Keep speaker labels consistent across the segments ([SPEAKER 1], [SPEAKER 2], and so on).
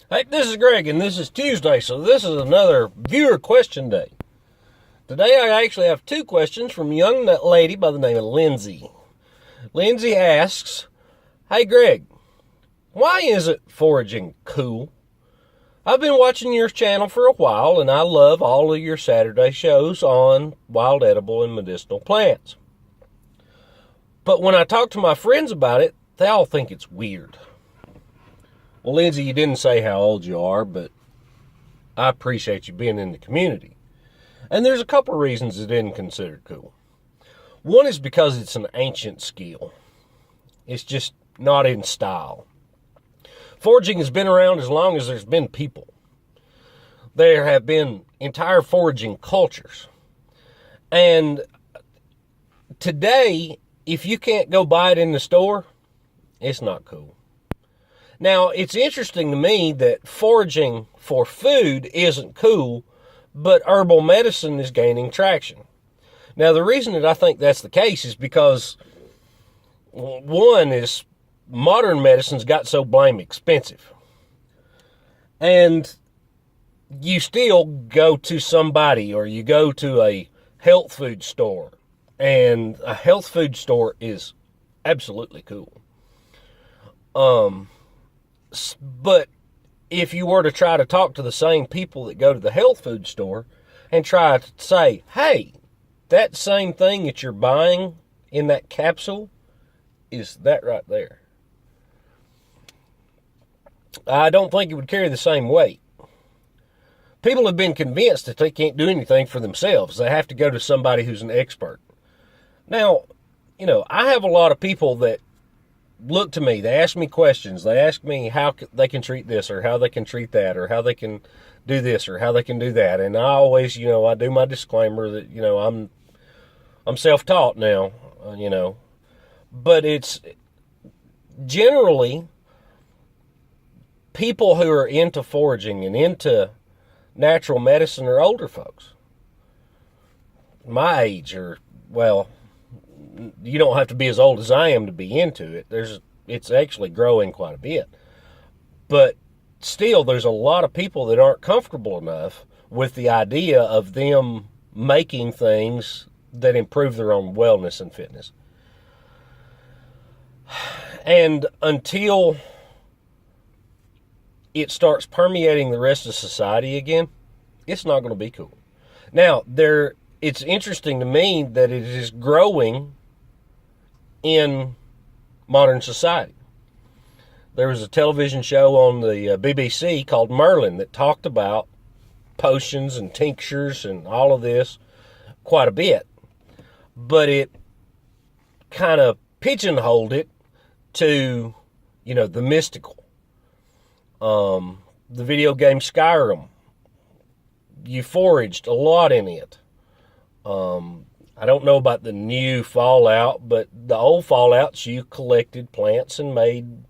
[SPEAKER 1] Hey, this is Greg, and this is Tuesday, so this is another viewer question day. Today I actually have two questions from a young lady by the name of Lindsay. Lindsay asks, "Hey Greg, why isn't foraging cool? I've been watching your channel for a while, and I love all of your Saturday shows on wild edible and medicinal plants. But when I talk to my friends about it, they all think it's weird." Well, Lindsay, you didn't say how old you are, but I appreciate you being in the community. And there's a couple of reasons it isn't considered cool. One is because it's an ancient skill. It's just not in style. Foraging has been around as long as there's been people. There have been entire foraging cultures. And today, if you can't go buy it in the store, it's not cool. Now, it's interesting to me that foraging for food isn't cool, but herbal medicine is gaining traction. Now, the reason that I think that's the case is because, one is modern medicine's got so blame expensive. And you still go to somebody or you go to a health food store, and a health food store is absolutely cool. But if you were to try to talk to the same people that go to the health food store and try to say, hey, that same thing that you're buying in that capsule is that right there, I don't think it would carry the same weight. People have been convinced that they can't do anything for themselves. They have to go to somebody who's an expert. Now, I have a lot of people that look to me, they ask me questions, they ask me how they can treat this or how they can treat that or how they can do this or how they can do that. And I always, I do my disclaimer that, I'm self-taught now, but it's generally people who are into foraging and into natural medicine are older folks. My age, or, well, you don't have to be as old as I am to be into it. It's actually growing quite a bit. But still, there's a lot of people that aren't comfortable enough with the idea of them making things that improve their own wellness and fitness. And until it starts permeating the rest of society again, it's not going to be cool. Now, it's interesting to me that it is growing in modern society. There was a television show on the BBC called Merlin that talked about potions and tinctures and all of this quite a bit. But it kind of pigeonholed it to, the mystical. The video game Skyrim, you foraged a lot in it. I don't know about the new Fallout, but the old Fallouts, you collected plants and made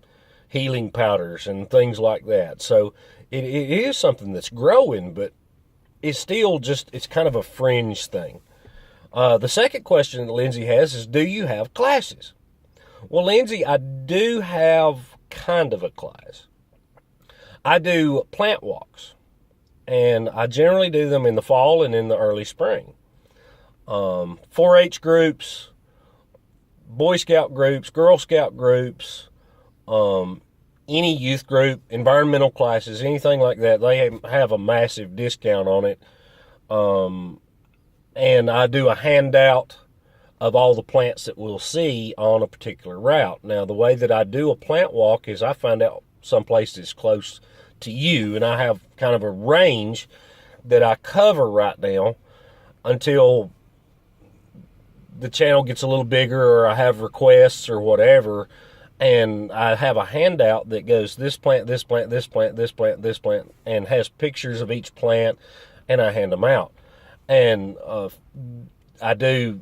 [SPEAKER 1] healing powders and things like that. So it is something that's growing, but it's still it's kind of a fringe thing. The second question that Lindsay has is, do you have classes? Well, Lindsay, I do have kind of a class. I do plant walks, and I generally do them in the fall and in the early spring. 4-H groups, Boy Scout groups, Girl Scout groups, any youth group, environmental classes, anything like that, they have a massive discount on it. And I do a handout of all the plants that we'll see on a particular route. Now, the way that I do a plant walk is I find out someplace that's close to you, and I have kind of a range that I cover right now until the channel gets a little bigger or I have requests or whatever, and I have a handout that goes this plant, this plant, this plant, this plant, this plant, and has pictures of each plant, and I hand them out. And I do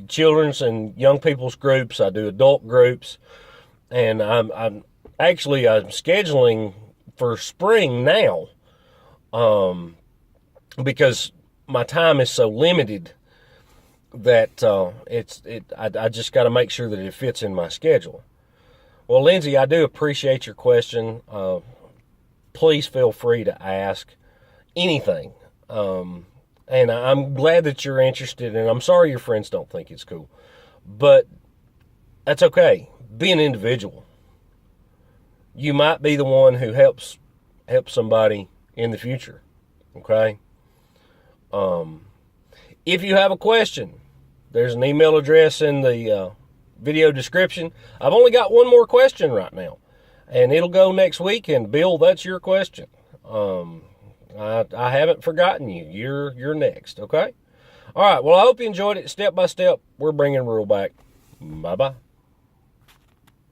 [SPEAKER 1] children's and young people's groups, I do adult groups, and I'm scheduling for spring now, because my time is so limited that I just got to make sure that it fits in my schedule. Well, Lindsay, I do appreciate your question. please feel free to ask anything. And I'm glad that you're interested, and I'm sorry your friends don't think it's cool. But that's okay. Be an individual. You might be the one who helps somebody in the future. Okay? If you have a question, there's an email address in the video description. I've only got one more question right now, and it'll go next week. And Bill, that's your question. I haven't forgotten you. You're next. Okay. All right. Well, I hope you enjoyed it. Step by step, we're bringing rural back. Bye bye.